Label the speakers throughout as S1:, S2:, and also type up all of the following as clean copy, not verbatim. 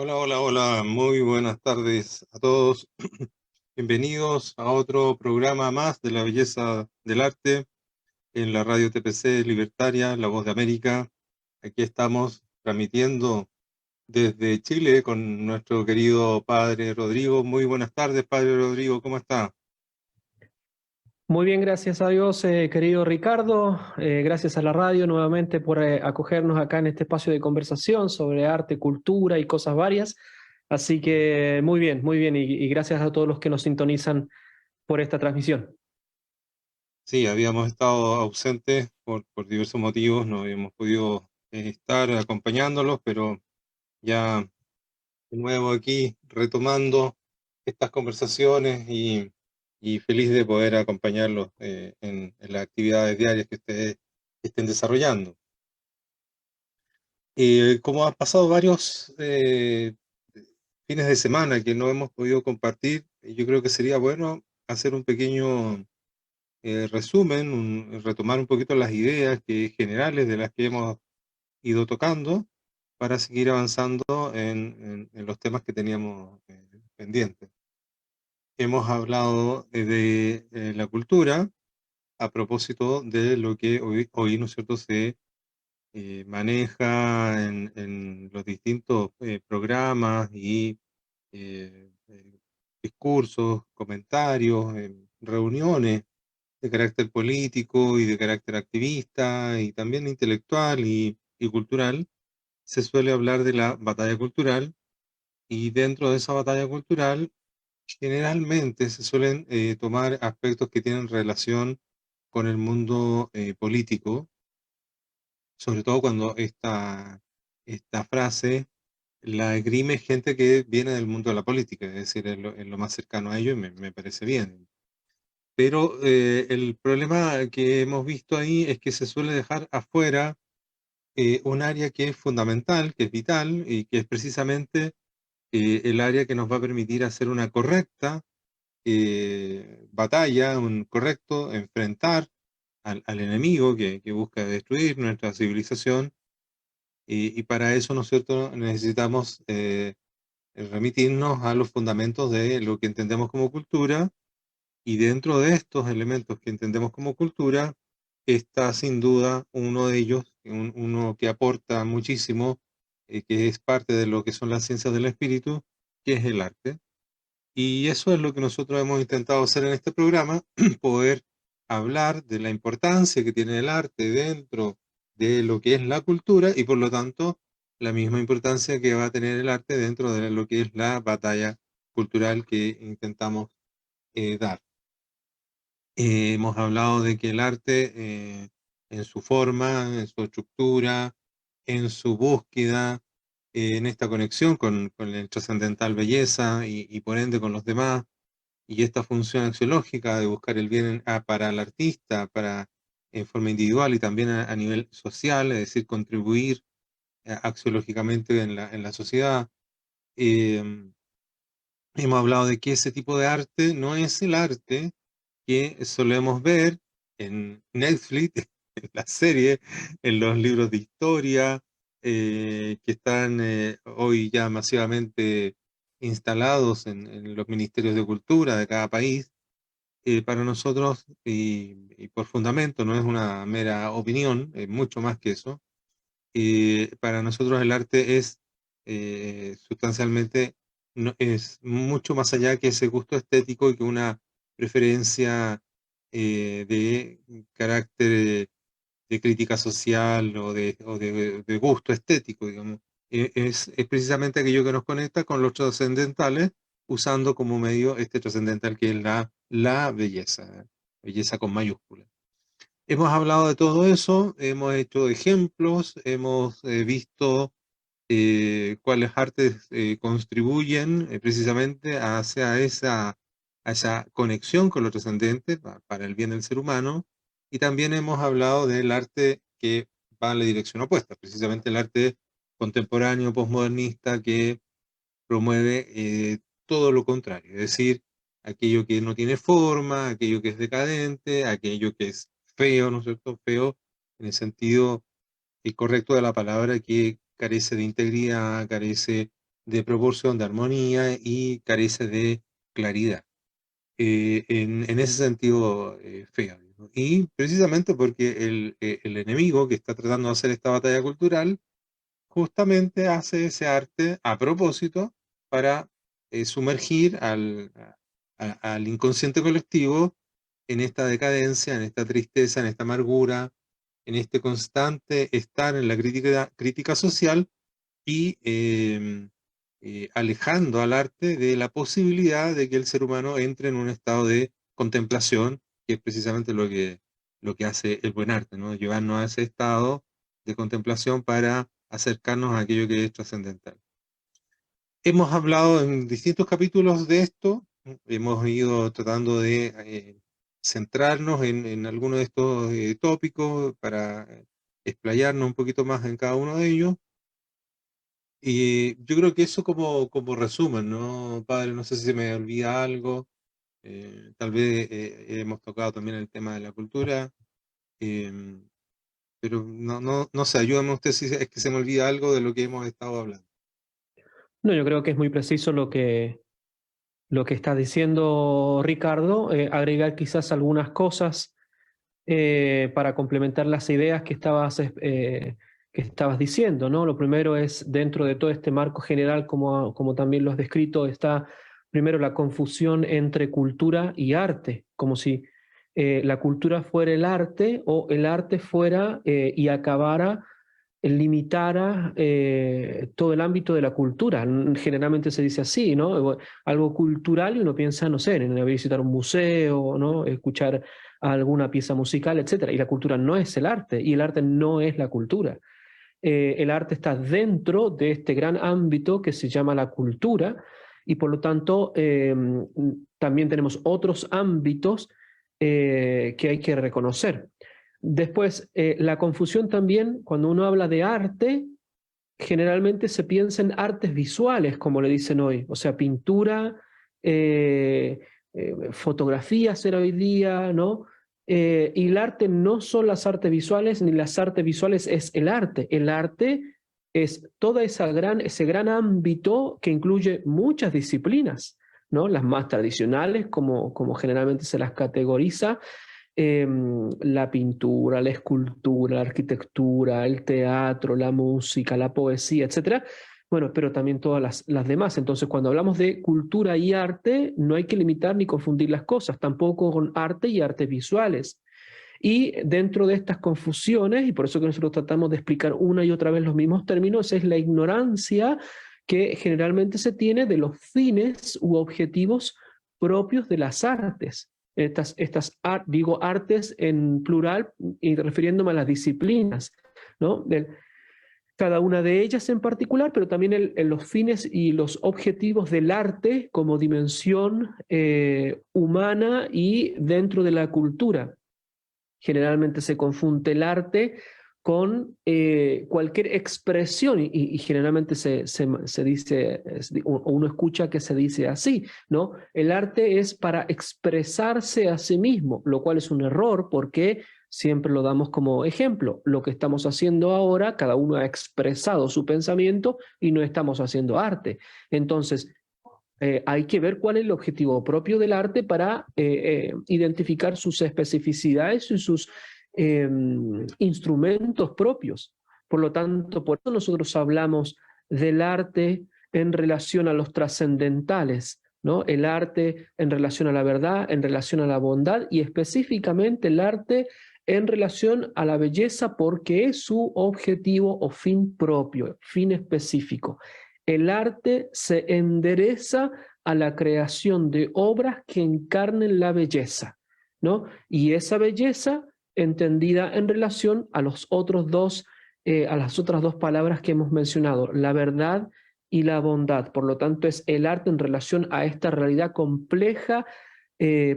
S1: Hola, hola, hola, muy buenas tardes a todos. Bienvenidos a otro programa más de la belleza del arte en la radio TPC Libertaria, La Voz de América. Aquí estamos transmitiendo desde Chile con nuestro querido padre Rodrigo. Muy buenas tardes, padre Rodrigo, ¿cómo está?
S2: Muy bien, gracias a Dios, querido Ricardo. Gracias a la radio nuevamente por acogernos acá en este espacio de conversación sobre arte, cultura y cosas varias. Así que muy bien, y gracias a todos los que nos sintonizan por esta transmisión.
S1: Sí, habíamos estado ausentes por diversos motivos, no habíamos podido estar acompañándolos, pero ya de nuevo aquí retomando estas conversaciones y feliz de poder acompañarlos en las actividades diarias que ustedes estén desarrollando. Como han pasado varios fines de semana que no hemos podido compartir, yo creo que sería bueno hacer un pequeño resumen, retomar un poquito las ideas generales de las que hemos ido tocando para seguir avanzando en los temas que teníamos pendientes. Hemos hablado de la cultura a propósito de lo que hoy ¿no es cierto?, se maneja en los distintos programas y discursos, comentarios, reuniones de carácter político y de carácter activista y también intelectual y cultural. Se suele hablar de la batalla cultural y dentro de esa batalla cultural generalmente se suelen tomar aspectos que tienen relación con el mundo político, sobre todo cuando esta frase la esgrime gente que viene del mundo de la política, es decir, es lo más cercano a ello y me parece bien. Pero el problema que hemos visto ahí es que se suele dejar afuera un área que es fundamental, que es vital y que es precisamente el área que nos va a permitir hacer una correcta batalla, un correcto enfrentar al enemigo que busca destruir nuestra civilización. Y para eso, ¿no es cierto?, necesitamos remitirnos a los fundamentos de lo que entendemos como cultura, y dentro de estos elementos que entendemos como cultura está sin duda uno de ellos, uno que aporta muchísimo, que es parte de lo que son las ciencias del espíritu, que es el arte. Y eso es lo que nosotros hemos intentado hacer en este programa, poder hablar de la importancia que tiene el arte dentro de lo que es la cultura y por lo tanto la misma importancia que va a tener el arte dentro de lo que es la batalla cultural que intentamos dar. Hemos hablado de que el arte en su forma, en su estructura, en su búsqueda, en esta conexión con la trascendental belleza y por ende con los demás, y esta función axiológica de buscar el bien para el artista, para en forma individual y también a nivel social, es decir, contribuir axiológicamente en la sociedad. Em, Hemos hablado de que ese tipo de arte no es el arte que solemos ver en Netflix, en la serie, en los libros de historia, que están hoy ya masivamente instalados en los ministerios de cultura de cada país. Para nosotros, y por fundamento, no es una mera opinión, es mucho más que eso. Para nosotros el arte es sustancialmente, es mucho más allá que ese gusto estético y que una preferencia de carácter de crítica social o de gusto estético, digamos. Es precisamente aquello que nos conecta con los trascendentales, usando como medio este trascendental que es la belleza, belleza con mayúscula. Hemos hablado de todo eso, hemos hecho ejemplos, hemos visto cuáles artes contribuyen precisamente a esa conexión con lo trascendente para el bien del ser humano, y también hemos hablado del arte que va en la dirección opuesta, precisamente el arte contemporáneo, posmodernista, que promueve todo lo contrario, es decir, aquello que no tiene forma, aquello que es decadente, aquello que es feo, ¿no es cierto? Feo en el sentido correcto de la palabra, que carece de integridad, carece de proporción, de armonía y carece de claridad. En ese sentido, feo. ¿No? Y precisamente porque el enemigo que está tratando de hacer esta batalla cultural justamente hace ese arte a propósito para sumergir al inconsciente colectivo en esta decadencia, en esta tristeza, en esta amargura, en este constante estar en la crítica social y alejando al arte de la posibilidad de que el ser humano entre en un estado de contemplación, que es precisamente lo que hace el buen arte, ¿no? Llevarnos a ese estado de contemplación para acercarnos a aquello que es trascendental. Hemos hablado en distintos capítulos de esto, hemos ido tratando de centrarnos en algunos de estos tópicos para explayarnos un poquito más en cada uno de ellos. Y yo creo que eso como resumen, ¿no, padre? No sé si se me olvida algo. Tal vez hemos tocado también el tema de la cultura, em, pero no sé, ayúdame usted si es que se me olvida algo de lo que hemos estado hablando.
S2: No, yo creo que es muy preciso lo que está diciendo Ricardo, agregar quizás algunas cosas para complementar las ideas que estabas diciendo, ¿no? Lo primero es, dentro de todo este marco general, como también lo has descrito, está primero la confusión entre cultura y arte, como si la cultura fuera el arte o el arte fuera y acabara limitara todo el ámbito de la cultura. Generalmente se dice así, ¿no? Algo cultural y uno piensa, no sé, en visitar un museo, ¿no? Escuchar alguna pieza musical, etcétera. Y la cultura no es el arte y el arte no es la cultura. El arte está dentro de este gran ámbito que se llama la cultura y por lo tanto también tenemos otros ámbitos que hay que reconocer. Después, la confusión también, cuando uno habla de arte, generalmente se piensa en artes visuales, como le dicen hoy, o sea, pintura, fotografía será hoy día, ¿no? Y el arte no son las artes visuales, ni las artes visuales es el arte es todo ese gran ámbito que incluye muchas disciplinas, ¿no? Las más tradicionales, como generalmente se las categoriza, la pintura, la escultura, la arquitectura, el teatro, la música, la poesía, etcétera. Bueno, pero también todas las demás. Entonces, cuando hablamos de cultura y arte, no hay que limitar ni confundir las cosas, tampoco con arte y artes visuales. Y dentro de estas confusiones, y por eso que nosotros tratamos de explicar una y otra vez los mismos términos, es la ignorancia que generalmente se tiene de los fines u objetivos propios de las artes. Digo artes en plural y refiriéndome a las disciplinas, ¿no? Cada una de ellas en particular, pero también en los fines y los objetivos del arte como dimensión humana y dentro de la cultura. Generalmente se confunde el arte con cualquier expresión y generalmente se dice, o uno escucha que se dice así, ¿no? El arte es para expresarse a sí mismo, lo cual es un error porque siempre lo damos como ejemplo. Lo que estamos haciendo ahora, cada uno ha expresado su pensamiento y no estamos haciendo arte. Entonces, hay que ver cuál es el objetivo propio del arte para identificar sus especificidades y sus instrumentos propios. Por lo tanto, por eso nosotros hablamos del arte en relación a los trascendentales, ¿no? El arte en relación a la verdad, en relación a la bondad y específicamente el arte en relación a la belleza porque es su objetivo o fin propio, fin específico. El arte se endereza a la creación de obras que encarnen la belleza, ¿no? Y esa belleza entendida en relación a los otros dos, a las otras dos palabras que hemos mencionado, la verdad y la bondad. Por lo tanto, es el arte en relación a esta realidad compleja,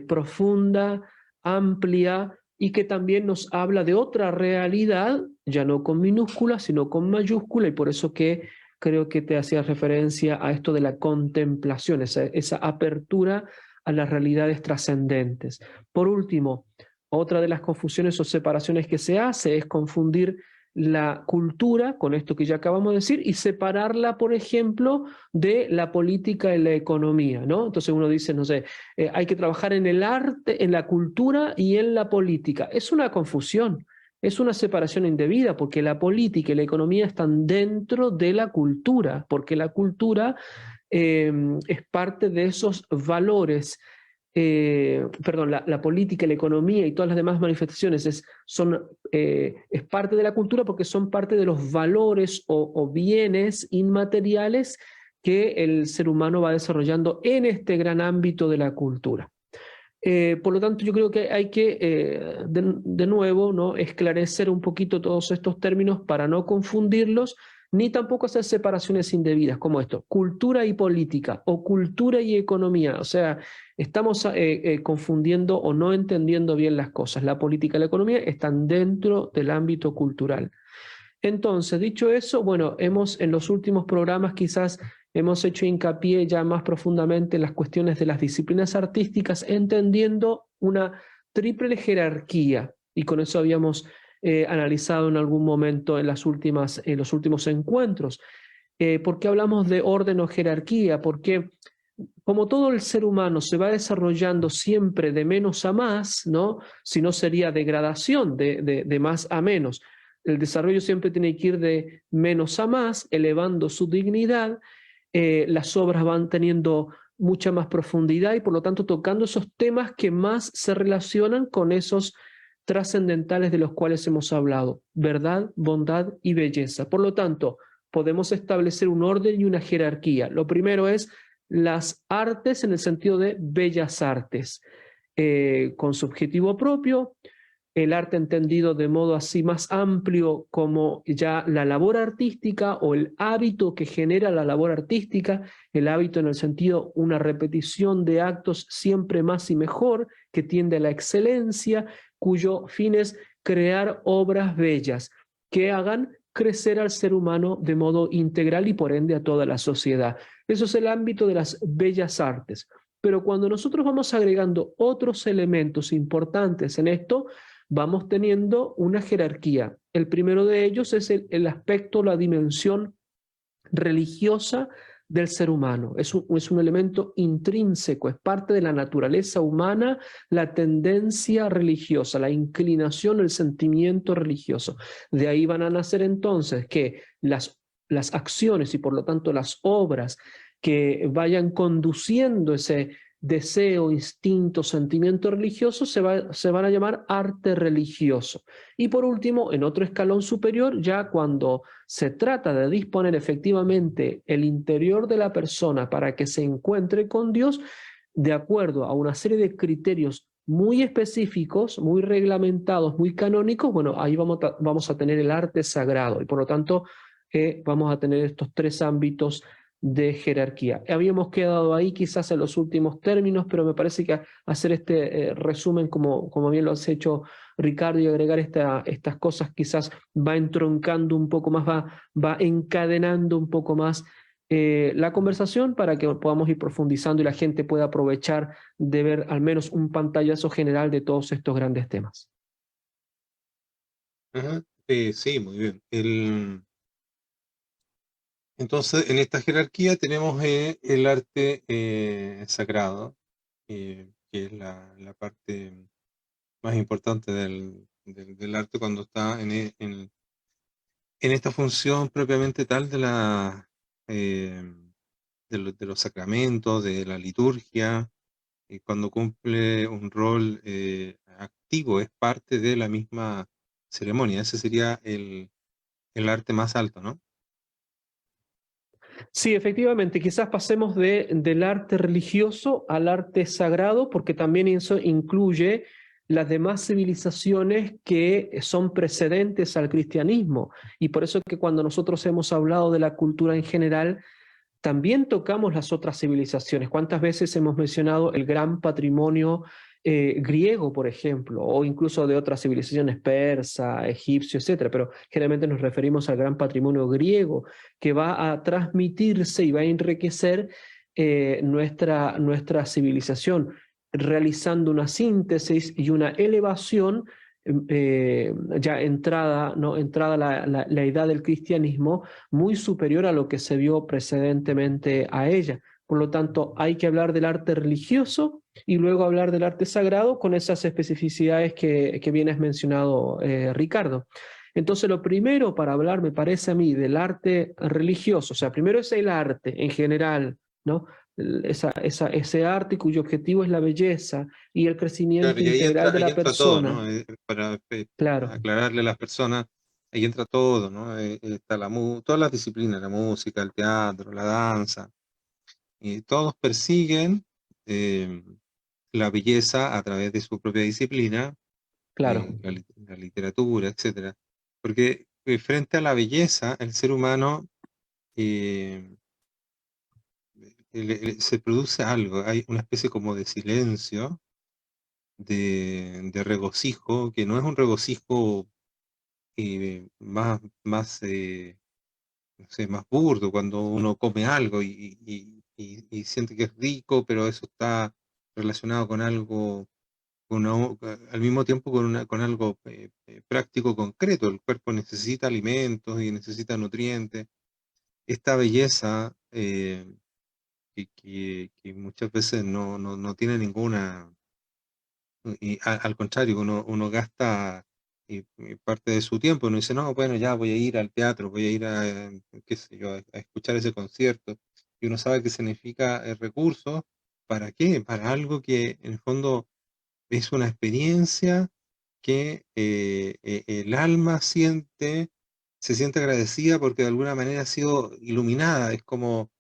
S2: profunda, amplia y que también nos habla de otra realidad, ya no con minúscula, sino con mayúscula, y por eso que creo que te hacía referencia a esto de la contemplación, esa apertura a las realidades trascendentes. Por último, otra de las confusiones o separaciones que se hace es confundir la cultura, con esto que ya acabamos de decir, y separarla, por ejemplo, de la política y la economía, ¿no? Entonces uno dice, no sé, hay que trabajar en el arte, en la cultura y en la política. Es una confusión, es una separación indebida, porque la política y la economía están dentro de la cultura, porque la cultura es parte de esos valores. Perdón, la política, la economía y todas las demás manifestaciones es parte de la cultura porque son parte de los valores o bienes inmateriales que el ser humano va desarrollando en este gran ámbito de la cultura. Por lo tanto, yo creo que hay que, de nuevo, ¿no?, esclarecer un poquito todos estos términos para no confundirlos, ni tampoco hacer separaciones indebidas como esto, cultura y política o cultura y economía. O sea, estamos confundiendo o no entendiendo bien las cosas. La política y la economía están dentro del ámbito cultural. Entonces, dicho eso, bueno, en los últimos programas quizás hemos hecho hincapié ya más profundamente en las cuestiones de las disciplinas artísticas, entendiendo una triple jerarquía, y con eso habíamos analizado en algún momento en los últimos encuentros. ¿Por qué hablamos de orden o jerarquía? Porque como todo el ser humano se va desarrollando siempre de menos a más, ¿no? Si no sería degradación de más a menos. El desarrollo siempre tiene que ir de menos a más, elevando su dignidad. Las obras van teniendo mucha más profundidad y por lo tanto tocando esos temas que más se relacionan con esos trascendentales de los cuales hemos hablado: verdad, bondad y belleza. Por lo tanto, podemos establecer un orden y una jerarquía. Lo primero es las artes en el sentido de bellas artes, con su objetivo propio, el arte entendido de modo así más amplio como ya la labor artística o el hábito que genera la labor artística, el hábito en el sentido una repetición de actos siempre más y mejor, que tiende a la excelencia, cuyo fin es crear obras bellas que hagan crecer al ser humano de modo integral y por ende a toda la sociedad. Eso es el ámbito de las bellas artes. Pero cuando nosotros vamos agregando otros elementos importantes en esto, vamos teniendo una jerarquía. El primero de ellos es el aspecto, la dimensión religiosa del ser humano. Es un elemento intrínseco, es parte de la naturaleza humana, la tendencia religiosa, la inclinación, el sentimiento religioso. De ahí van a nacer entonces que las acciones y por lo tanto las obras que vayan conduciendo ese deseo, instinto, sentimiento religioso se van a llamar arte religioso. Y por último, en otro escalón superior, ya cuando se trata de disponer efectivamente el interior de la persona para que se encuentre con Dios, de acuerdo a una serie de criterios muy específicos, muy reglamentados, muy canónicos, bueno, ahí vamos a tener el arte sagrado y por lo tanto vamos a tener estos tres ámbitos de jerarquía. Habíamos quedado ahí quizás en los últimos términos, pero me parece que hacer este resumen, como bien lo has hecho, Ricardo, y agregar estas cosas quizás va entroncando un poco más, va encadenando un poco más la conversación para que podamos ir profundizando y la gente pueda aprovechar de ver al menos un pantallazo general de todos estos grandes temas.
S1: Ajá. Sí, muy bien. Entonces, en esta jerarquía tenemos el arte sagrado, que es la parte más importante del arte cuando está en esta función propiamente tal eh, de los sacramentos, de la liturgia, y cuando cumple un rol activo, es parte de la misma ceremonia. Ese sería el arte más alto, ¿no?
S2: Sí, efectivamente, quizás pasemos del arte religioso al arte sagrado, porque también eso incluye las demás civilizaciones que son precedentes al cristianismo. Y por eso que cuando nosotros hemos hablado de la cultura en general, también tocamos las otras civilizaciones. ¿Cuántas veces hemos mencionado el gran patrimonio griego, por ejemplo, o incluso de otras civilizaciones, persa, egipcio, etcétera? Pero generalmente nos referimos al gran patrimonio griego, que va a transmitirse y va a enriquecer nuestra civilización, realizando una síntesis y una elevación ya entrada, ¿no? Entrada la edad del cristianismo, muy superior a lo que se vio precedentemente a ella. Por lo tanto, hay que hablar del arte religioso y luego hablar del arte sagrado con esas especificidades que bien has mencionado, Ricardo. Entonces, lo primero para hablar, me parece a mí, del arte religioso, o sea, primero es el arte en general, ¿no? Ese arte cuyo objetivo es la belleza y el
S1: Claro,
S2: crecimiento
S1: y
S2: integral de
S1: ahí
S2: la
S1: entra todo,
S2: persona.
S1: ¿no? Para
S2: Claro,
S1: aclararle a las personas, ahí entra todo, ¿no? Está todas las disciplinas, la música, el teatro, la danza, y todos persiguen eh, la belleza a través de su propia disciplina,
S2: claro,
S1: la literatura, etcétera. Porque frente a la belleza, el ser humano eh, se produce algo, hay una especie como de silencio, de regocijo, que no es un regocijo más no sé, más burdo, cuando uno come algo y siente que es rico, pero eso está relacionado con algo, al mismo tiempo con algo práctico, concreto. El cuerpo necesita alimentos y necesita nutrientes. Esta belleza que muchas veces no tiene ninguna, y al contrario, uno gasta parte de su tiempo, uno dice, no, bueno, ya voy a ir al teatro, voy a ir qué sé yo, a escuchar ese concierto, y uno sabe que significa recursos, ¿para qué? Para algo que en el fondo es una experiencia que el alma se siente agradecida porque de alguna manera ha sido iluminada, es como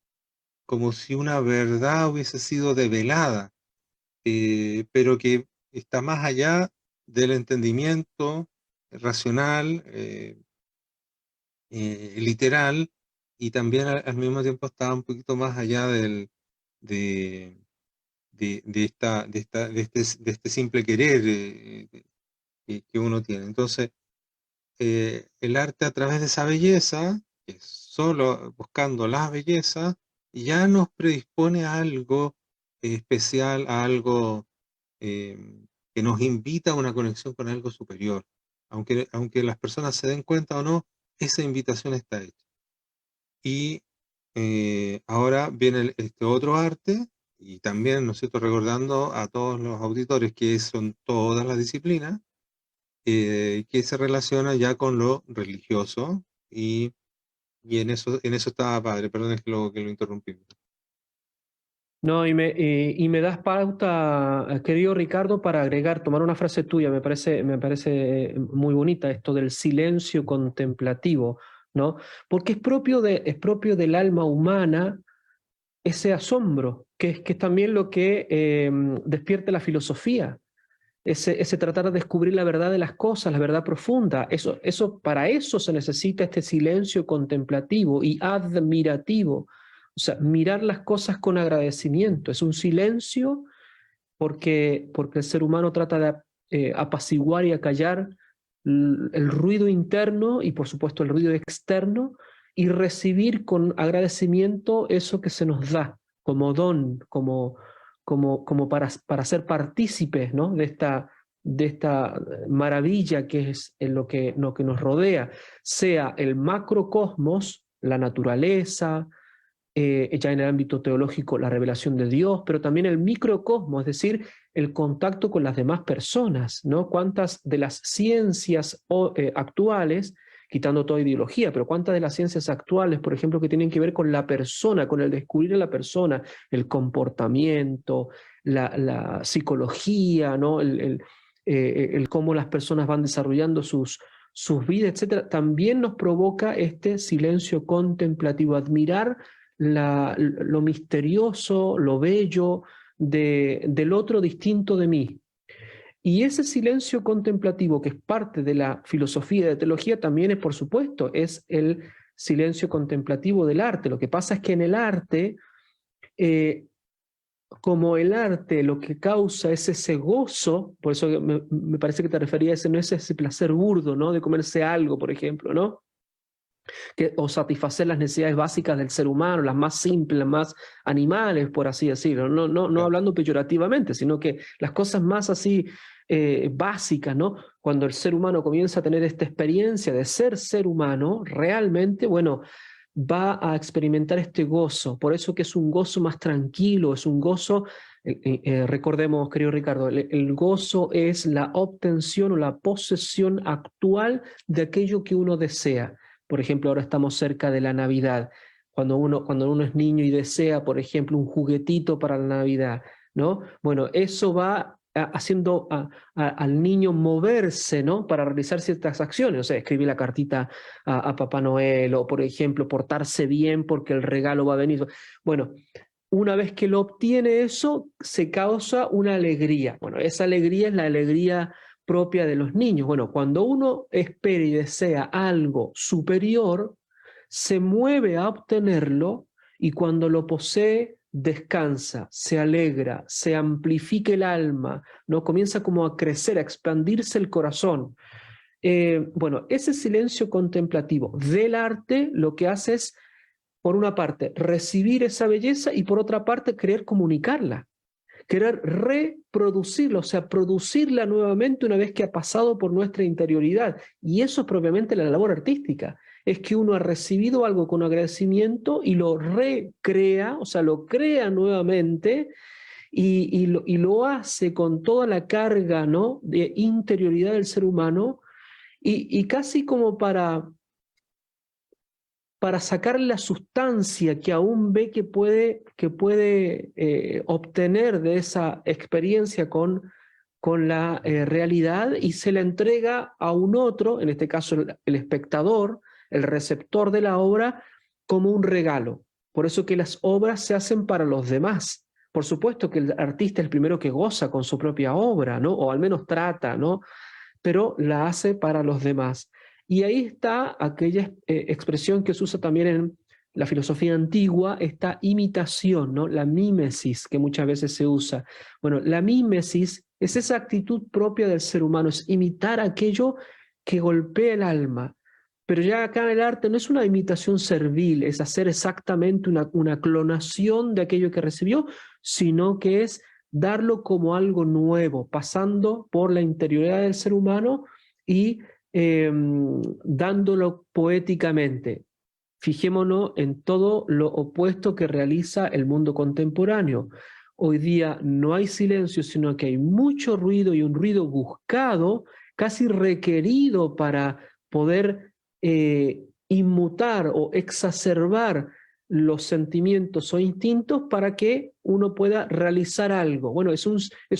S1: si una verdad hubiese sido develada, pero que está más allá del entendimiento racional, literal, y también al mismo tiempo está un poquito más allá de, de este simple querer que uno tiene. Entonces, el arte a través de esa belleza, que es solo buscando la belleza, ya nos predispone a algo especial, a algo eh, que nos invita a una conexión con algo superior. Aunque las personas se den cuenta o no, esa invitación está hecha. Y ahora viene este otro arte, y también, ¿no es cierto?, recordando a todos los auditores que son todas las disciplinas, que se relaciona ya con lo religioso, y en eso estaba padre, perdón, es que lo interrumpí.
S2: no, y me das pauta, querido Ricardo, para agregar, tomar una frase tuya, me parece muy bonita esto del silencio contemplativo, ¿no? Porque es propio del alma humana ese asombro, que es también lo que despierta la filosofía, ese tratar de descubrir la verdad de las cosas, la verdad profunda. Para eso se necesita este silencio contemplativo y admirativo. O sea, mirar las cosas con agradecimiento. Es un silencio porque el ser humano trata de apaciguar y acallar el ruido interno y por supuesto el ruido externo y recibir con agradecimiento eso que se nos da como don, como para ser partícipes, ¿no? de esta maravilla que es en lo que nos rodea, sea el macrocosmos, la naturaleza, ya en el ámbito teológico la revelación de Dios, pero también el microcosmos, es decir, el contacto con las demás personas, ¿no? ¿Cuántas de las ciencias actuales, quitando toda ideología, pero cuántas de las ciencias actuales, por ejemplo, que tienen que ver con la persona, con el descubrir a la persona, el comportamiento, la psicología, ¿no? El cómo las personas van desarrollando sus vidas, etcétera, también nos provoca este silencio contemplativo, admirar lo misterioso, lo bello del otro distinto de mí. Y ese silencio contemplativo, que es parte de la filosofía de teología, también es, por supuesto, es el silencio contemplativo del arte. Lo que pasa es que en el arte, como el arte lo que causa es ese gozo, por eso me parece que te refería a ese, no es ese placer burdo, ¿no? De comerse algo, por ejemplo, ¿no? O satisfacer las necesidades básicas del ser humano, las más simples, las más animales, por así decirlo, no
S1: Claro.
S2: hablando peyorativamente, sino que las cosas más así básicas, ¿no? Cuando el ser humano comienza a tener esta experiencia de ser humano, realmente, bueno, va a experimentar este gozo. Por eso que es un gozo más tranquilo, es un gozo, recordemos, querido Ricardo, el gozo es la obtención o la posesión actual de aquello que uno desea. Por ejemplo, ahora estamos cerca de la Navidad. Cuando uno es niño y desea, por ejemplo, un juguetito para la Navidad, ¿no? Bueno, eso va haciendo al niño moverse, ¿no? Para realizar ciertas acciones, o sea, escribir la cartita a Papá Noel, o por ejemplo, portarse bien porque el regalo va a venir. Bueno, una vez que lo obtiene eso, se causa una alegría. Bueno, esa alegría es la alegría propia de los niños. Bueno, cuando uno espera y desea algo superior, se mueve a obtenerlo, y cuando lo posee, descansa, se alegra, se amplifica el alma, ¿no? Comienza como a crecer, a expandirse el corazón. Bueno, ese silencio contemplativo del arte lo que hace es, por una parte, recibir esa belleza, y por otra parte, querer comunicarla, querer reproducirla, o sea, producirla nuevamente una vez que ha pasado por nuestra interioridad. Y eso es propiamente la labor artística. Es que uno ha recibido algo con agradecimiento y lo recrea, o sea, lo crea nuevamente, y lo hace con toda la carga, ¿no?, de interioridad del ser humano, y casi como para sacar la sustancia que aún ve que puede obtener de esa experiencia con la realidad, y se la entrega a un otro, en este caso el espectador, el receptor de la obra, como un regalo. Por eso que las obras se hacen para los demás. Por supuesto que el artista es el primero que goza con su propia obra, ¿no? O al menos trata, ¿no? Pero la hace para los demás. Y ahí está aquella expresión que se usa también en la filosofía antigua, esta imitación, ¿no? La mímesis, que muchas veces se usa. Bueno, la mímesis es esa actitud propia del ser humano, es imitar aquello que golpea el alma. Pero ya acá en el arte no es una imitación servil, es hacer exactamente una clonación de aquello que recibió, sino que es darlo como algo nuevo, pasando por la interioridad del ser humano y dándolo poéticamente. Fijémonos en todo lo opuesto que realiza el mundo contemporáneo. Hoy día no hay silencio, sino que hay mucho ruido, y un ruido buscado, casi requerido para poder inmutar o exacerbar los sentimientos o instintos para que uno pueda realizar algo. Bueno, es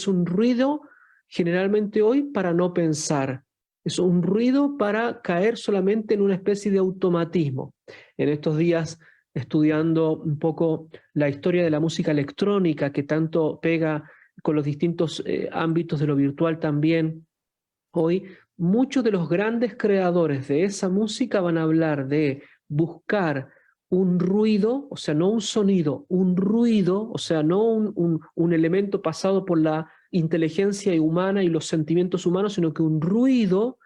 S2: un ruido generalmente hoy para no pensar. Es un ruido para caer solamente en una especie de automatismo. En estos días, estudiando un poco la historia de la música electrónica, que tanto pega con los distintos ámbitos de lo virtual también, hoy muchos de los grandes creadores de esa música van a hablar de buscar un ruido, o sea, no un sonido, un ruido, o sea, no un elemento pasado por la inteligencia humana y los sentimientos humanos, sino que un ruido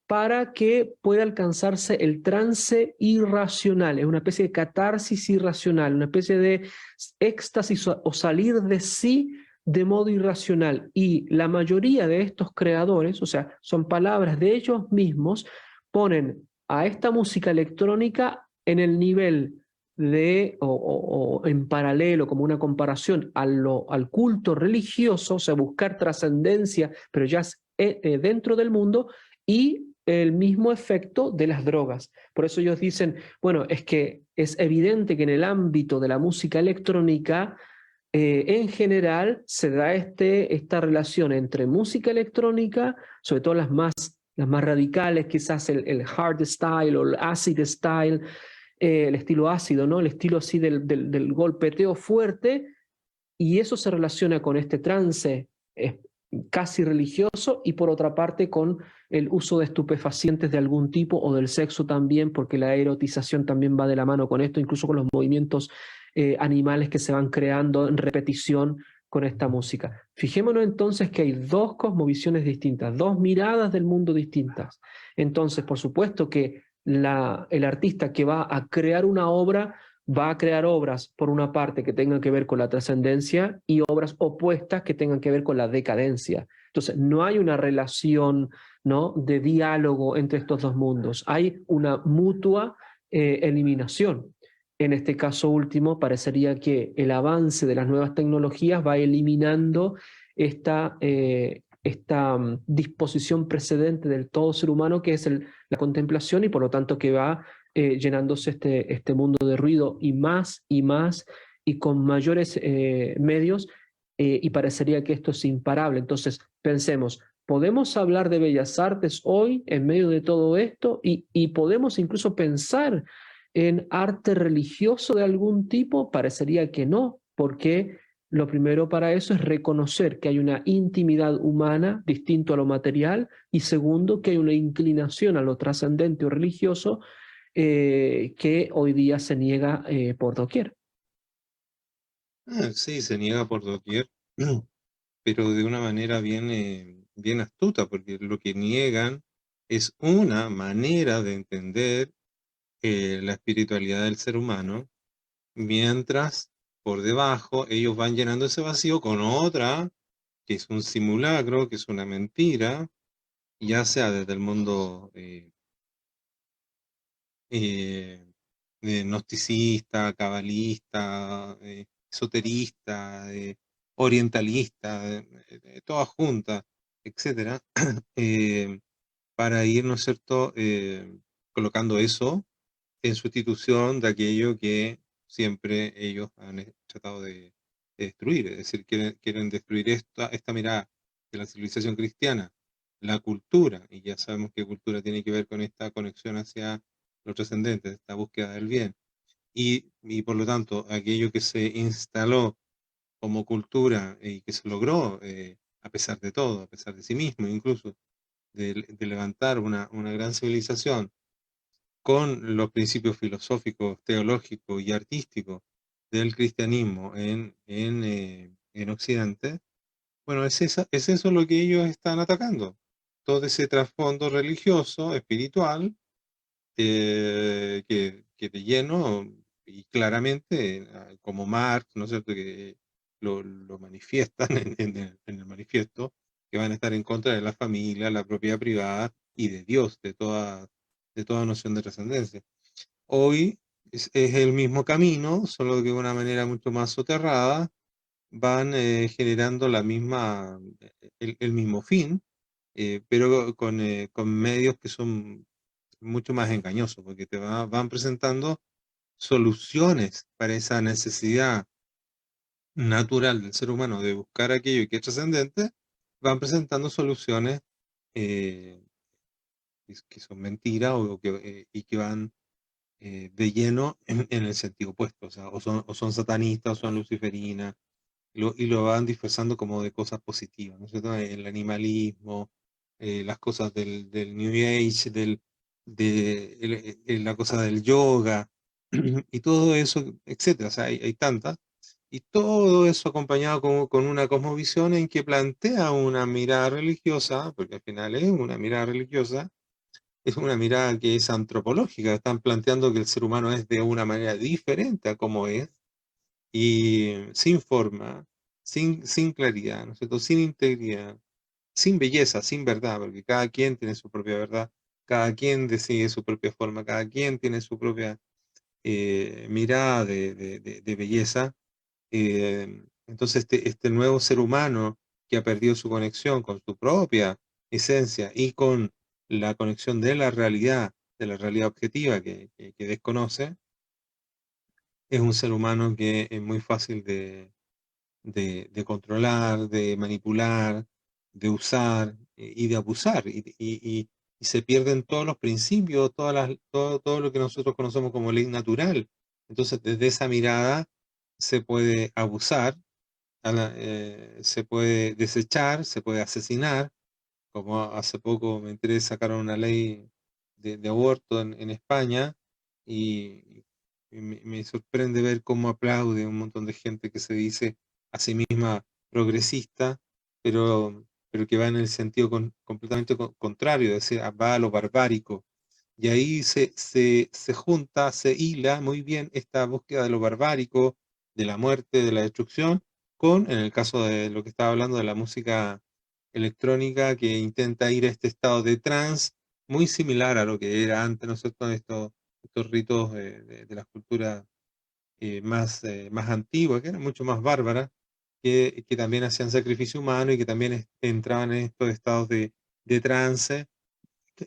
S2: para que pueda alcanzarse el trance irracional. Es una especie de catarsis irracional, una especie de éxtasis o salir de sí de modo irracional. Y la mayoría de estos creadores, o sea, son palabras de ellos mismos, ponen a esta música electrónica en el nivel de, o en paralelo, como una comparación al culto religioso, o sea, buscar trascendencia, pero ya dentro del mundo, y el mismo efecto de las drogas. Por eso ellos dicen, bueno, es que es evidente que en el ámbito de la música electrónica, en general, se da esta relación entre música electrónica, sobre todo las más radicales, quizás el hard style o el acid style, el estilo ácido, ¿no? El estilo así del golpeteo fuerte, y eso se relaciona con este trance casi religioso, y por otra parte con el uso de estupefacientes de algún tipo, o del sexo también, porque la erotización también va de la mano con esto, incluso con los movimientos animales que se van creando en repetición con esta música. Fijémonos entonces que hay dos cosmovisiones distintas, dos miradas del mundo distintas. Entonces, por supuesto que el artista que va a crear una obra va a crear obras, por una parte, que tengan que ver con la trascendencia y obras opuestas que tengan que ver con la decadencia. Entonces, no hay una relación, ¿no?, de diálogo entre estos dos mundos. Hay una mutua eliminación. En este caso último, parecería que el avance de las nuevas tecnologías va eliminando esta disposición precedente del todo ser humano, que es la contemplación, y por lo tanto que va llenándose este mundo de ruido y más y con mayores medios, y parecería que esto es imparable. Entonces, pensemos, ¿podemos hablar de bellas artes hoy en medio de todo esto? Y podemos incluso pensar en arte religioso de algún tipo. Parecería que no, porque lo primero para eso es reconocer que hay una intimidad humana distinto a lo material, y segundo, que hay una inclinación a lo trascendente o religioso que hoy día se niega por doquier.
S1: Sí, se niega por doquier, pero de una manera bien, bien astuta, porque lo que niegan es una manera de entender la espiritualidad del ser humano, mientras por debajo ellos van llenando ese vacío con otra, que es un simulacro, que es una mentira, ya sea desde el mundo eh, gnosticista, cabalista, esoterista, orientalista, todas juntas, etcétera, para ir, ¿no es cierto?, colocando eso en sustitución de aquello que siempre ellos han tratado de destruir. Es decir, quieren destruir esta mirada de la civilización cristiana, la cultura, y ya sabemos que cultura tiene que ver con esta conexión hacia lo trascendente, esta búsqueda del bien. Y por lo tanto, aquello que se instaló como cultura y que se logró, a pesar de todo, a pesar de sí mismo, incluso de levantar una gran civilización, con los principios filosóficos, teológicos y artísticos del cristianismo en Occidente, bueno, es eso lo que ellos están atacando. Todo ese trasfondo religioso, espiritual, que de lleno y claramente, como Marx, ¿no es cierto?, que lo manifiestan en el manifiesto, que van a estar en contra de la familia, la propiedad privada y de Dios, de toda noción de trascendencia. Hoy es el mismo camino, solo que de una manera mucho más soterrada, van generando el mismo fin, pero con medios que son mucho más engañosos, porque van presentando soluciones para esa necesidad natural del ser humano de buscar aquello que es trascendente, van presentando soluciones eh, que son mentiras y que van de lleno en el sentido opuesto, o sea, o son satanistas o son luciferinas, y lo van disfrazando como de cosas positivas, ¿no es cierto? El animalismo, las cosas del New Age, la cosa del yoga, y todo eso, etcétera. O sea, hay tantas, y todo eso acompañado con una cosmovisión en que plantea una mirada religiosa, porque al final es una mirada religiosa, es una mirada que es antropológica. Están planteando que el ser humano es de una manera diferente a como es, y sin forma, sin claridad, ¿no es cierto?, sin integridad, sin belleza, sin verdad, porque cada quien tiene su propia verdad, cada quien decide su propia forma, cada quien tiene su propia mirada de belleza. Entonces, este nuevo ser humano que ha perdido su conexión con su propia esencia y con la conexión de la realidad objetiva que desconoce, es un ser humano que es muy fácil de controlar, de manipular, de usar y de abusar. Y se pierden todos los principios, todo lo que nosotros conocemos como ley natural. Entonces, desde esa mirada se puede abusar, se puede desechar, se puede asesinar, como hace poco me enteré, sacaron una ley de aborto en España, y me sorprende ver cómo aplaude un montón de gente que se dice a sí misma progresista, pero que va en el sentido completamente contrario, es decir, va a lo barbárico. Y ahí se junta, se hila muy bien esta búsqueda de lo barbárico, de la muerte, de la destrucción, con, en el caso de lo que estaba hablando de la música electrónica, que intenta ir a este estado de trance, muy similar a lo que era antes, ¿no es cierto?, estos ritos de las culturas más antiguas, que eran mucho más bárbaras, que también hacían sacrificio humano y que también entraban en estos estados de trance.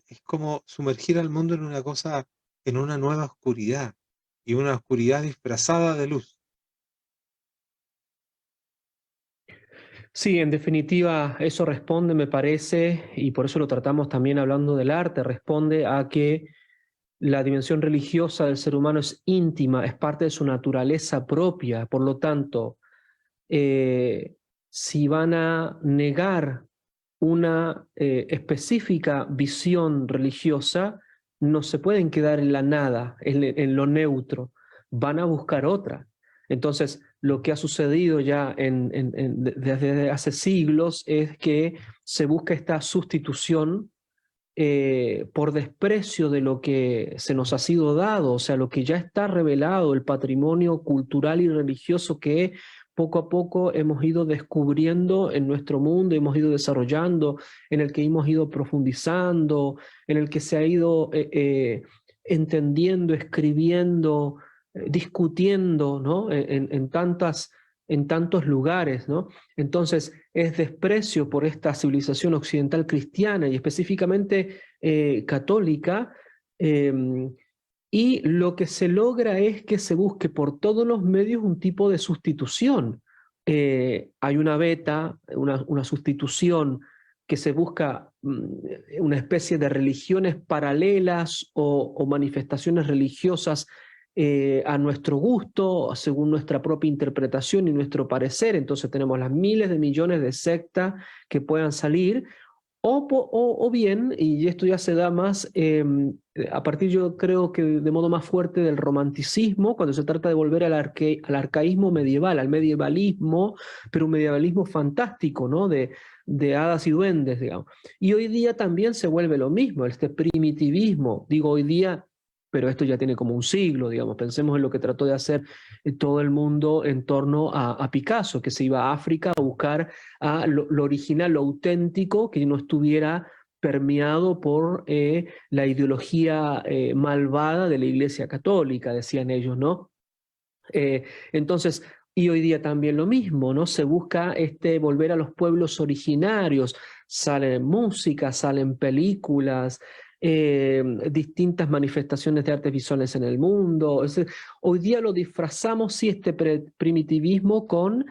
S1: Es como sumergir al mundo en una cosa, en una nueva oscuridad, y una oscuridad disfrazada de luz.
S2: Sí, en definitiva, eso responde, me parece, y por eso lo tratamos también hablando del arte, responde a que la dimensión religiosa del ser humano es íntima, es parte de su naturaleza propia. Por lo tanto, eh, si van a negar una específica visión religiosa, no se pueden quedar en la nada, en lo neutro, van a buscar otra. Entonces, lo que ha sucedido ya desde hace siglos es que se busca esta sustitución por desprecio de lo que se nos ha sido dado, o sea, lo que ya está revelado, el patrimonio cultural y religioso que poco a poco hemos ido descubriendo en nuestro mundo, hemos ido desarrollando, en el que hemos ido profundizando, en el que se ha ido entendiendo, escribiendo, discutiendo, ¿no? En tantos lugares, ¿no? Entonces, es desprecio por esta civilización occidental cristiana y específicamente católica, eh, y lo que se logra es que se busque por todos los medios un tipo de sustitución. Hay una beta, una sustitución que se busca una especie de religiones paralelas o manifestaciones religiosas a nuestro gusto, según nuestra propia interpretación y nuestro parecer. Entonces tenemos las miles de millones de sectas que puedan salir, o bien, y esto ya se da más a partir, yo creo que de modo más fuerte del romanticismo, cuando se trata de volver al arcaísmo medieval, al medievalismo, pero un medievalismo fantástico, ¿no? De hadas y duendes, digamos. Y hoy día también se vuelve lo mismo, este primitivismo, digo hoy día, pero esto ya tiene como un siglo, digamos. Pensemos en lo que trató de hacer todo el mundo en torno a Picasso, que se iba a África a buscar a lo original, lo auténtico, que no estuviera permeado por la ideología malvada de la Iglesia Católica, decían ellos, ¿no? Entonces, y hoy día también lo mismo, ¿no? Se busca volver a los pueblos originarios, salen música, salen películas, distintas manifestaciones de artes visuales en el mundo. Hoy día lo disfrazamos, sí, primitivismo con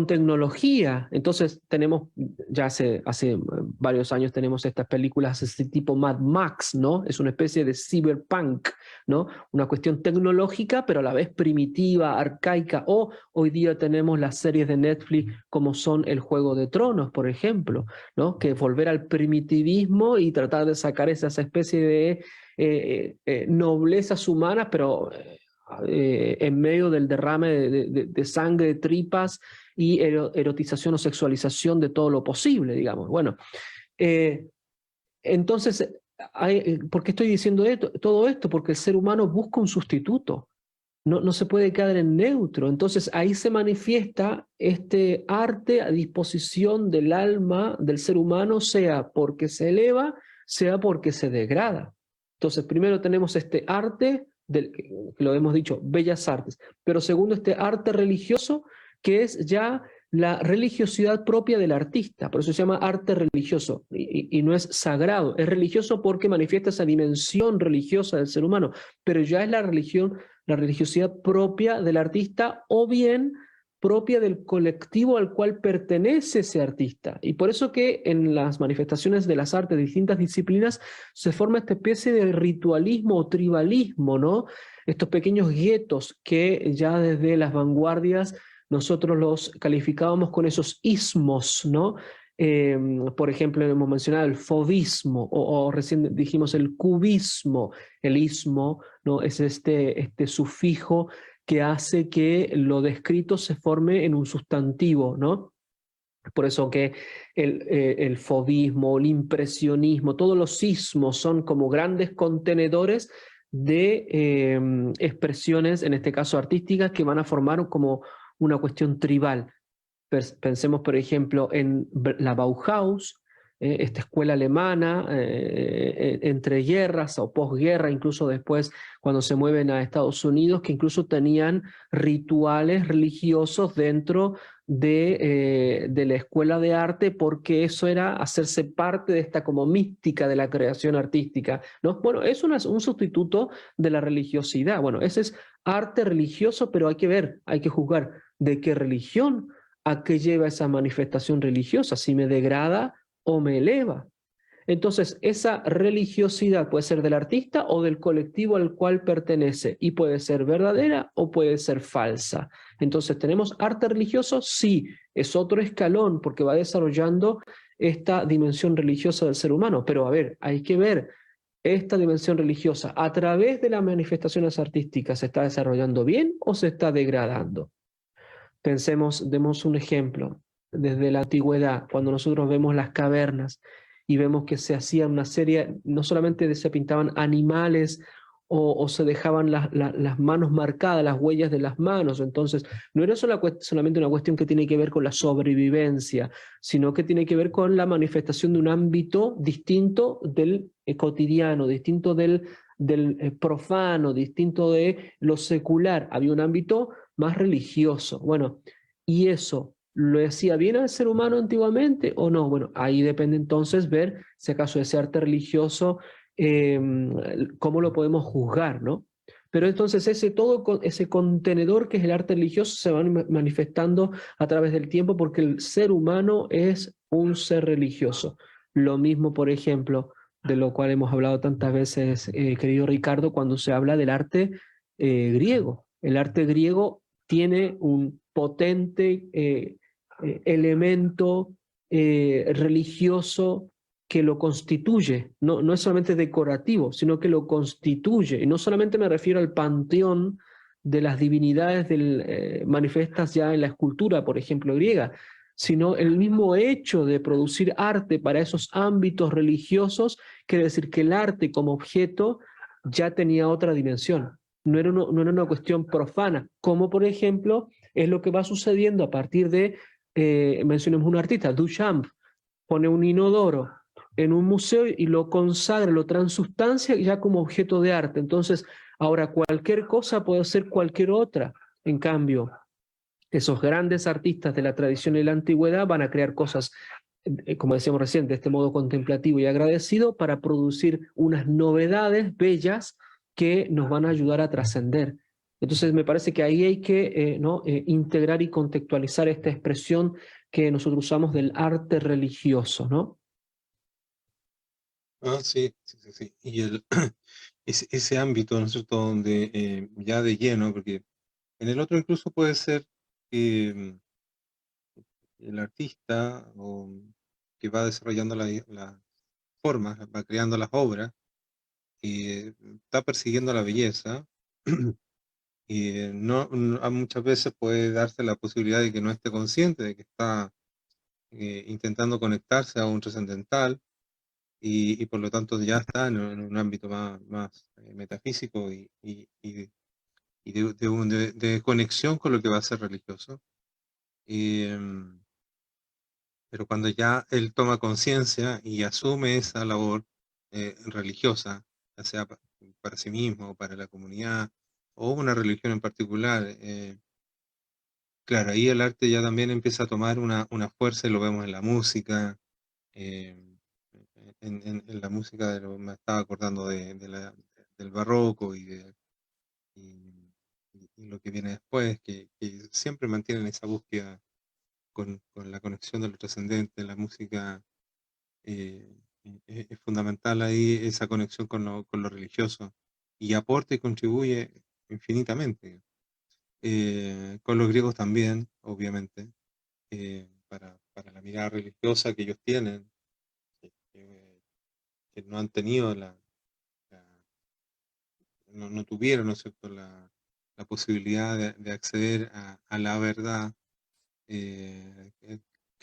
S2: tecnología. Entonces tenemos, ya hace varios años tenemos estas películas, este tipo Mad Max, ¿no? Es una especie de cyberpunk, ¿no? Una cuestión tecnológica, pero a la vez primitiva, arcaica. O hoy día tenemos las series de Netflix como son El Juego de Tronos, por ejemplo, ¿no? Que volver al primitivismo y tratar de sacar esa especie de noblezas humanas, pero en medio del derrame de sangre, de tripas y erotización o sexualización de todo lo posible, digamos. Bueno, eh, entonces, ¿por qué estoy diciendo todo esto? Porque el ser humano busca un sustituto, no se puede quedar en neutro. Entonces ahí se manifiesta este arte a disposición del alma del ser humano, sea porque se eleva, sea porque se degrada. Entonces primero tenemos este arte, que lo hemos dicho, bellas artes, pero segundo este arte religioso, que es ya la religiosidad propia del artista, por eso se llama arte religioso y no es sagrado, es religioso porque manifiesta esa dimensión religiosa del ser humano, pero ya es la religión, la religiosidad propia del artista o bien propia del colectivo al cual pertenece ese artista. Y por eso que en las manifestaciones de las artes de distintas disciplinas se forma esta especie de ritualismo o tribalismo, ¿no? Estos pequeños guetos que ya desde las vanguardias nosotros los calificábamos con esos ismos, ¿no? Por ejemplo, hemos mencionado el fauvismo o recién dijimos el cubismo, el ismo, ¿no? Es este sufijo que hace que lo descrito se forme en un sustantivo, ¿no? Por eso que el fauvismo, el impresionismo, todos los sismos son como grandes contenedores de expresiones, en este caso artísticas, que van a formar como una cuestión tribal. Pensemos, por ejemplo, en la Bauhaus, esta escuela alemana, entre guerras o posguerra, incluso después cuando se mueven a Estados Unidos, que incluso tenían rituales religiosos dentro de la escuela de arte, porque eso era hacerse parte de esta como mística de la creación artística, ¿no? Bueno, es un sustituto de la religiosidad. Bueno, ese es arte religioso, pero hay que ver, hay que juzgar de qué religión, a qué lleva esa manifestación religiosa, si me degrada o me eleva. Entonces, esa religiosidad puede ser del artista o del colectivo al cual pertenece y puede ser verdadera o puede ser falsa. Entonces, ¿tenemos arte religioso? Sí, es otro escalón porque va desarrollando esta dimensión religiosa del ser humano. Pero a ver, hay que ver esta dimensión religiosa a través de las manifestaciones artísticas, ¿se está desarrollando bien o se está degradando? Pensemos, demos un ejemplo, desde la antigüedad, cuando nosotros vemos las cavernas y vemos que se hacía una serie, no solamente se pintaban animales o se dejaban las manos marcadas, las huellas de las manos, entonces no era solamente una cuestión que tiene que ver con la sobrevivencia, sino que tiene que ver con la manifestación de un ámbito distinto del cotidiano, distinto del profano, distinto de lo secular. Había un ámbito más religioso. Bueno, ¿y eso lo hacía bien al ser humano antiguamente o no? Bueno, ahí depende entonces ver si acaso ese arte religioso, eh, cómo lo podemos juzgar, ¿no? Pero entonces ese contenedor que es el arte religioso se va manifestando a través del tiempo porque el ser humano es un ser religioso. Lo mismo, por ejemplo, de lo cual hemos hablado tantas veces, querido Ricardo, cuando se habla del arte griego. El arte griego tiene un potente elemento religioso que lo constituye, no es solamente decorativo, sino que lo constituye. Y no solamente me refiero al panteón de las divinidades manifestas ya en la escultura, por ejemplo, griega, sino el mismo hecho de producir arte para esos ámbitos religiosos, quiere decir que el arte como objeto ya tenía otra dimensión. No era una cuestión profana, como por ejemplo es lo que va sucediendo a partir de, mencionemos un artista, Duchamp, pone un inodoro en un museo y lo consagra, lo transustancia ya como objeto de arte. Entonces, ahora cualquier cosa puede ser cualquier otra. En cambio, esos grandes artistas de la tradición y la antigüedad van a crear cosas, como decíamos recién, de este modo contemplativo y agradecido para producir unas novedades bellas que nos van a ayudar a trascender. Entonces me parece que ahí hay que ¿no? Integrar y contextualizar esta expresión que nosotros usamos del arte religioso, ¿no?
S1: Ah, sí, sí, sí, sí. Y ese ámbito, ¿no es cierto?, donde ya de lleno, porque en el otro incluso puede ser que el artista que va desarrollando las formas, va creando las obras, está persiguiendo la belleza y muchas veces puede darse la posibilidad de que no esté consciente de que está intentando conectarse a un trascendental y por lo tanto ya está en un ámbito más metafísico y de conexión con lo que va a ser religioso. Pero cuando ya él toma conciencia y asume esa labor religiosa, ya sea para sí mismo, para la comunidad, o una religión en particular, claro, ahí el arte ya también empieza a tomar una fuerza y lo vemos en la música, eh, en la música me estaba acordando del barroco y, y lo que viene después, que siempre mantienen esa búsqueda con la conexión de lo trascendente, la música es fundamental ahí esa conexión con lo religioso y aporta y contribuye infinitamente. Con los griegos también, obviamente, para la mirada religiosa que ellos tienen, que no han tenido la- no tuvieron, ¿no es cierto?, la posibilidad de acceder a la verdad,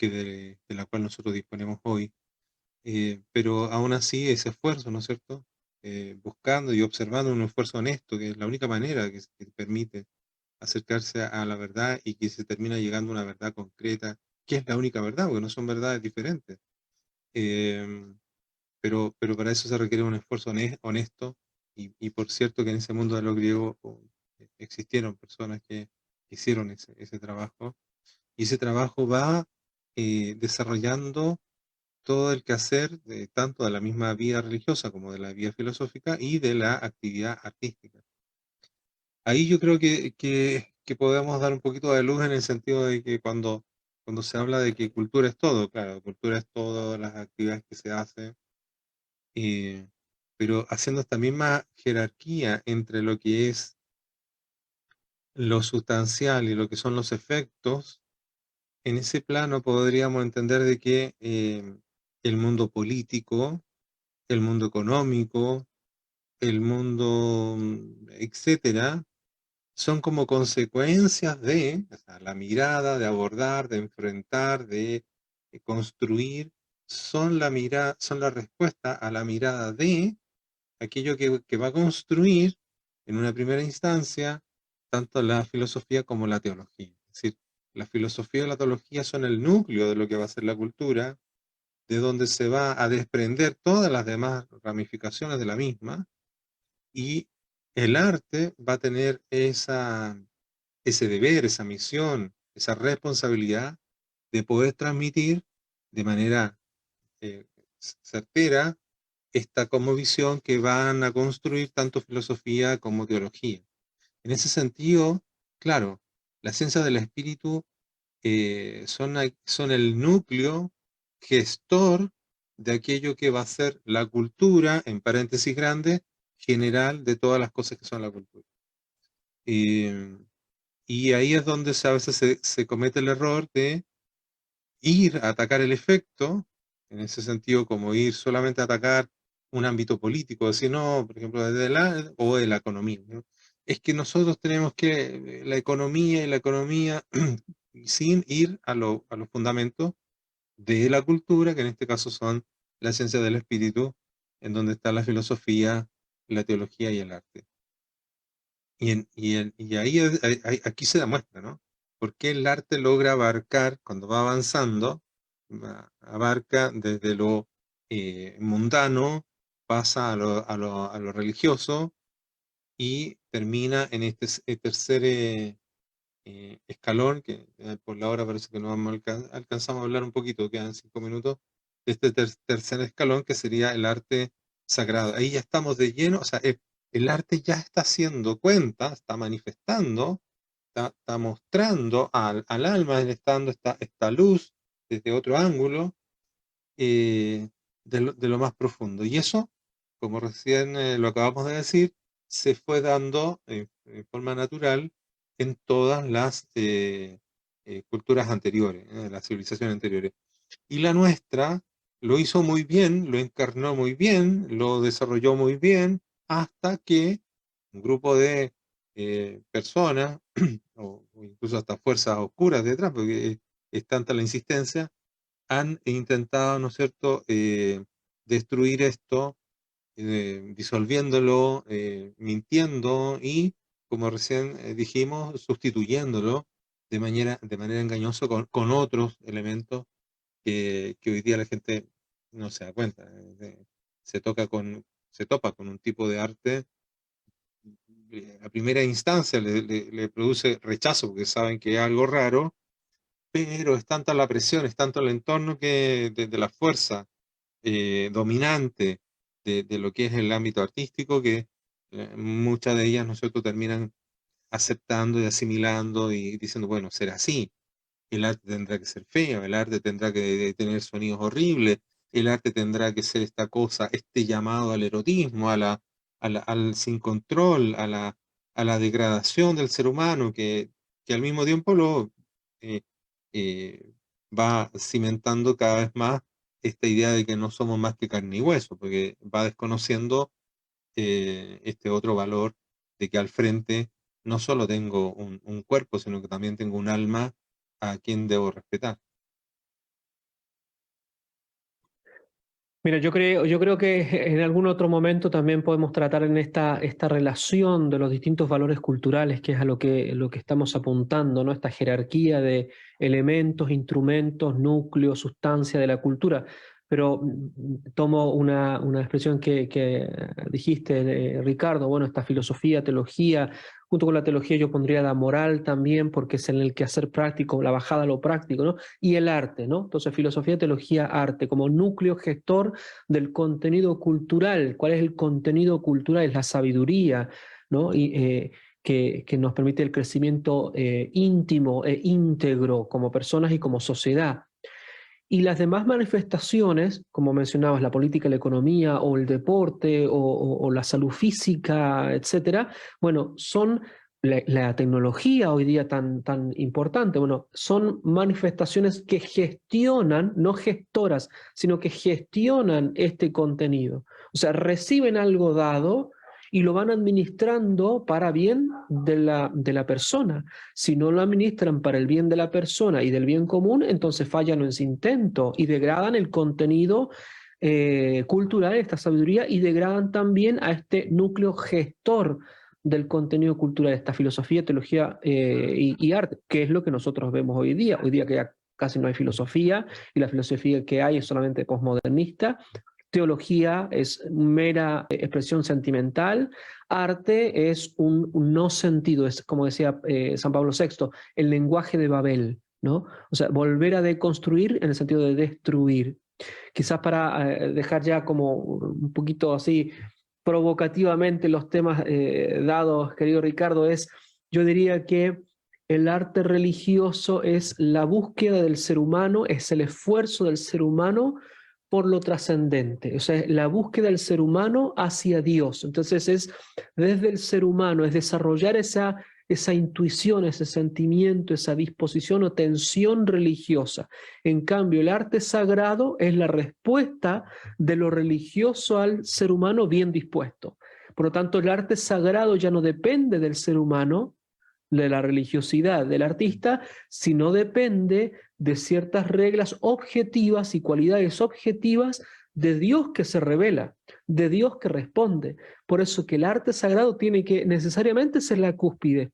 S1: de la cual nosotros disponemos hoy. Pero aún así ese esfuerzo, ¿no es cierto? Buscando y observando un esfuerzo honesto, que es la única manera que permite acercarse a la verdad y que se termina llegando a una verdad concreta, que es la única verdad, porque no son verdades diferentes. Eh, pero para eso se requiere un esfuerzo honesto y por cierto que en ese mundo de los griegos existieron personas que hicieron ese trabajo y ese trabajo va desarrollando todo el quehacer tanto de la misma vida religiosa como de la vida filosófica y de la actividad artística. Ahí yo creo que podemos dar un poquito de luz en el sentido de que cuando se habla de que cultura es todo, claro, cultura es todo, las actividades que se hacen, eh, pero haciendo esta misma jerarquía entre lo que es lo sustancial y lo que son los efectos, en ese plano podríamos entender de que el mundo político, el mundo económico, el mundo, etcétera, son como consecuencias de, o sea, la mirada, de abordar, de enfrentar, de construir, son la respuesta a la mirada de aquello que va a construir en una primera instancia tanto la filosofía como la teología. Es decir, la filosofía y la teología son el núcleo de lo que va a ser la cultura, de donde se va a desprender todas las demás ramificaciones de la misma, y el arte va a tener ese deber, esa misión, esa responsabilidad de poder transmitir de manera eh, certera esta como visión que van a construir tanto filosofía como teología. En ese sentido, claro, las ciencias del espíritu son el núcleo gestor de aquello que va a ser la cultura, en paréntesis grande, general de todas las cosas que son la cultura. Y ahí es donde a veces se comete el error de ir a atacar el efecto, en ese sentido como ir solamente a atacar un ámbito político, decir, no, por ejemplo, o de la economía, ¿no? Es que nosotros tenemos que la economía, sin ir a los fundamentos de la cultura, que en este caso son la ciencia del espíritu, en donde está la filosofía, la teología y el arte. Y ahí aquí se demuestra, ¿no? Por qué el arte logra abarcar, cuando va avanzando, abarca desde lo mundano, pasa a lo religioso y termina en este tercer escalón, que por la hora parece que no vamos alcanzamos a hablar un poquito, quedan 5 minutos, de este tercer escalón que sería el arte sagrado. Ahí ya estamos de lleno, o sea, el arte ya está haciendo cuenta, está manifestando, está mostrando al alma, manifestando esta luz desde otro ángulo de lo más profundo. Y eso, como recién lo acabamos de decir, se fue dando en forma natural en todas las culturas anteriores, las civilizaciones anteriores. Y la nuestra lo hizo muy bien, lo encarnó muy bien, lo desarrolló muy bien, hasta que un grupo de personas, o incluso hasta fuerzas oscuras detrás, porque es tanta la insistencia, han intentado, ¿no es cierto?, destruir esto, disolviéndolo, mintiendo y, como recién dijimos, sustituyéndolo de manera engañosa con otros elementos que hoy día la gente no se da cuenta. Se, se topa con un tipo de arte, a primera instancia le produce rechazo porque saben que es algo raro, pero es tanta la presión, es tanto el entorno que de la fuerza dominante de lo que es el ámbito artístico que muchas de ellas, ¿no es cierto?, terminan aceptando y asimilando y diciendo, bueno, será así, el arte tendrá que ser feo, el arte tendrá que tener sonidos horribles, el arte tendrá que ser esta cosa, este llamado al erotismo, al sin control, a la degradación del ser humano, que al mismo tiempo eh, eh, va cimentando cada vez más esta idea de que no somos más que carne y hueso, porque va desconociendo este otro valor de que al frente no solo tengo un cuerpo, sino que también tengo un alma a quien debo respetar.
S2: Mira, yo creo que en algún otro momento también podemos tratar en esta relación de los distintos valores culturales, que es a lo que estamos apuntando, ¿no? Esta jerarquía de elementos, instrumentos, núcleos, sustancia de la cultura. Pero tomo una expresión que dijiste, Ricardo, bueno, esta filosofía, teología, junto con la teología yo pondría la moral también, porque es en el quehacer práctico, la bajada a lo práctico, ¿no? Y el arte, ¿no? Entonces, filosofía, teología, arte, como núcleo gestor del contenido cultural. ¿Cuál es el contenido cultural? Es la sabiduría, ¿no? Que nos permite el crecimiento íntimo e íntegro como personas y como sociedad. Y las demás manifestaciones, como mencionabas, la política, la economía o el deporte o la salud física, etcétera, bueno, son la tecnología hoy día tan importante, bueno, son manifestaciones que gestionan, no gestoras, sino que gestionan este contenido. O sea, reciben algo dado y lo van administrando para bien de la persona. Si no lo administran para el bien de la persona y del bien común, entonces fallan en su intento y degradan el contenido cultural, esta sabiduría, y degradan también a este núcleo gestor del contenido cultural, esta filosofía, teología y arte, que es lo que nosotros vemos hoy día que ya casi no hay filosofía, y la filosofía que hay es solamente posmodernista. Teología es mera expresión sentimental, arte es un no sentido, es como decía San Pablo VI, el lenguaje de Babel, ¿no? O sea, volver a deconstruir en el sentido de destruir. Quizás para dejar ya como un poquito así provocativamente los temas dados, querido Ricardo, yo diría que el arte religioso es la búsqueda del ser humano, es el esfuerzo del ser humano por lo trascendente, o sea, la búsqueda del ser humano hacia Dios. Entonces es desde el ser humano, es desarrollar esa intuición, ese sentimiento, esa disposición o tensión religiosa. En cambio, el arte sagrado es la respuesta de lo religioso al ser humano bien dispuesto. Por lo tanto, el arte sagrado ya no depende del ser humano, de la religiosidad del artista, sino depende de ciertas reglas objetivas y cualidades objetivas de Dios que se revela, de Dios que responde. Por eso que el arte sagrado tiene que necesariamente ser la cúspide.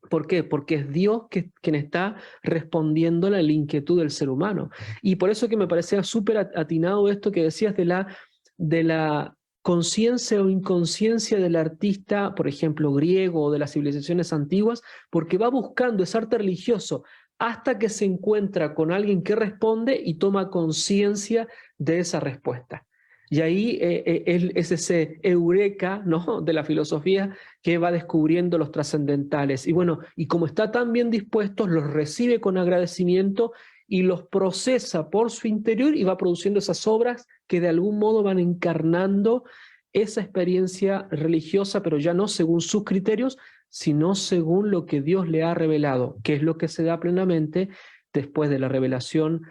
S2: ¿Por qué? Porque es Dios quien está respondiendo a la inquietud del ser humano. Y por eso que me parecía súper atinado esto que decías de la conciencia o inconsciencia del artista, por ejemplo, griego o de las civilizaciones antiguas, porque va buscando ese arte religioso hasta que se encuentra con alguien que responde y toma conciencia de esa respuesta. Y ahí es ese eureka, ¿no?, de la filosofía que va descubriendo los trascendentales. Y bueno, y como está tan bien dispuestos, los recibe con agradecimiento y los procesa por su interior y va produciendo esas obras que de algún modo van encarnando esa experiencia religiosa, pero ya no según sus criterios, sino según lo que Dios le ha revelado, que es lo que se da plenamente después de la revelación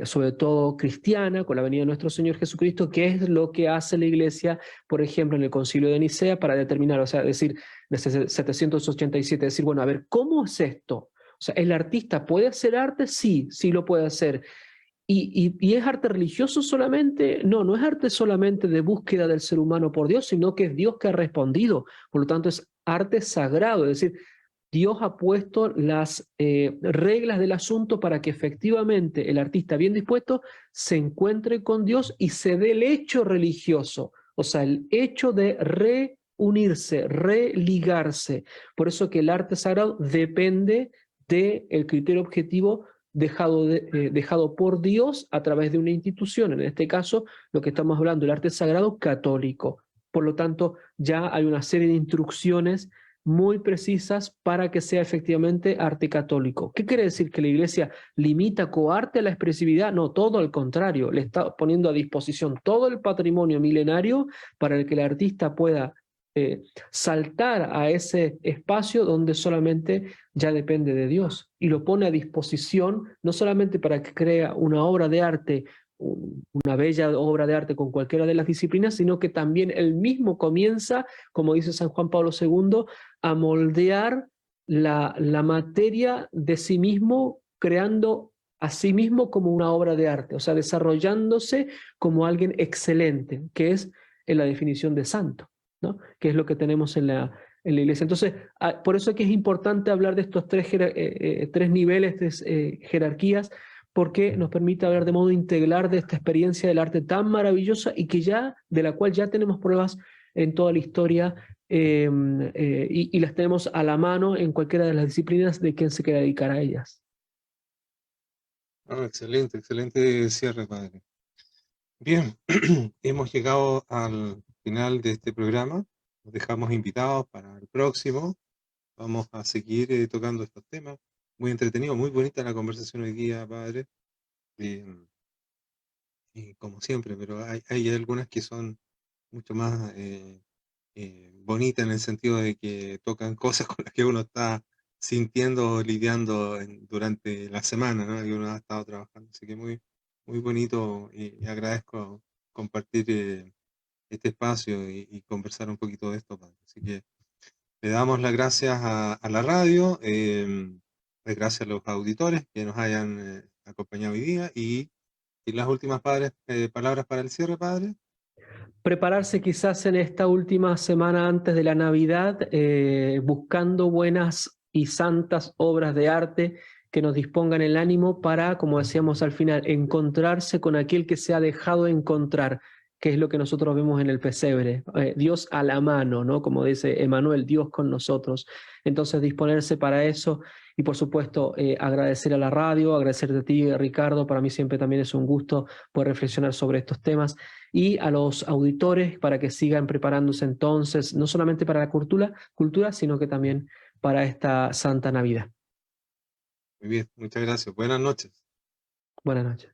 S2: sobre todo cristiana, con la venida de nuestro Señor Jesucristo, que es lo que hace la Iglesia, por ejemplo, en el Concilio de Nicea, para determinar, o sea, decir, desde 787, decir, bueno, a ver, ¿cómo es esto? O sea, ¿el artista puede hacer arte? Sí, sí lo puede hacer. ¿Y es arte religioso solamente? No, no es arte solamente de búsqueda del ser humano por Dios, sino que es Dios que ha respondido. Por lo tanto, es arte sagrado, es decir, Dios ha puesto las reglas del asunto para que efectivamente el artista bien dispuesto se encuentre con Dios y se dé el hecho religioso, o sea, el hecho de reunirse, religarse. Por eso que el arte sagrado depende del criterio objetivo dejado por Dios a través de una institución, en este caso lo que estamos hablando, el arte sagrado católico. Por lo tanto, ya hay una serie de instrucciones muy precisas para que sea efectivamente arte católico. ¿Qué quiere decir? ¿Que la Iglesia limita, coarte la expresividad? No, todo al contrario, le está poniendo a disposición todo el patrimonio milenario para el que el artista pueda saltar a ese espacio donde solamente ya depende de Dios y lo pone a disposición no solamente para que crea una obra de arte, una bella obra de arte con cualquiera de las disciplinas, sino que también él mismo comienza, como dice San Juan Pablo II, a moldear la materia de sí mismo, creando a sí mismo como una obra de arte, o sea, desarrollándose como alguien excelente, que es en la definición de santo, ¿no? Que es lo que tenemos en la iglesia. Entonces, por eso es que es importante hablar de estos tres niveles, tres jerarquías, porque nos permite hablar de modo integral de esta experiencia del arte tan maravillosa y que ya, de la cual ya tenemos pruebas en toda la historia y las tenemos a la mano en cualquiera de las disciplinas de quien se quiera dedicar a ellas.
S1: Ah, excelente, excelente cierre, padre. Bien, hemos llegado al final de este programa. Nos dejamos invitados para el próximo. Vamos a seguir tocando estos temas. Muy entretenido, muy bonita la conversación hoy día, padre. Eh, y como siempre, pero hay algunas que son mucho más bonitas en el sentido de que tocan cosas con las que uno está sintiendo o lidiando durante la semana, ¿no? Y uno ha estado trabajando. Así que muy, muy bonito y agradezco compartir este espacio y conversar un poquito de esto, padre. Así que le damos las gracias a la radio, gracias a los auditores que nos hayan acompañado hoy día y las últimas palabras para el cierre, padre.
S2: Prepararse quizás en esta última semana antes de la Navidad, buscando buenas y santas obras de arte que nos dispongan el ánimo para, como decíamos al final, encontrarse con aquel que se ha dejado encontrar, que es lo que nosotros vemos en el pesebre. Dios a la mano, ¿no? Como dice Emanuel, Dios con nosotros. Entonces, disponerse para eso y, por supuesto, agradecer a la radio, agradecerte a ti, Ricardo. Para mí siempre también es un gusto poder reflexionar sobre estos temas y a los auditores para que sigan preparándose entonces, no solamente para la cultura, sino que también para esta Santa Navidad.
S1: Muy bien, muchas gracias. Buenas noches.
S2: Buenas noches.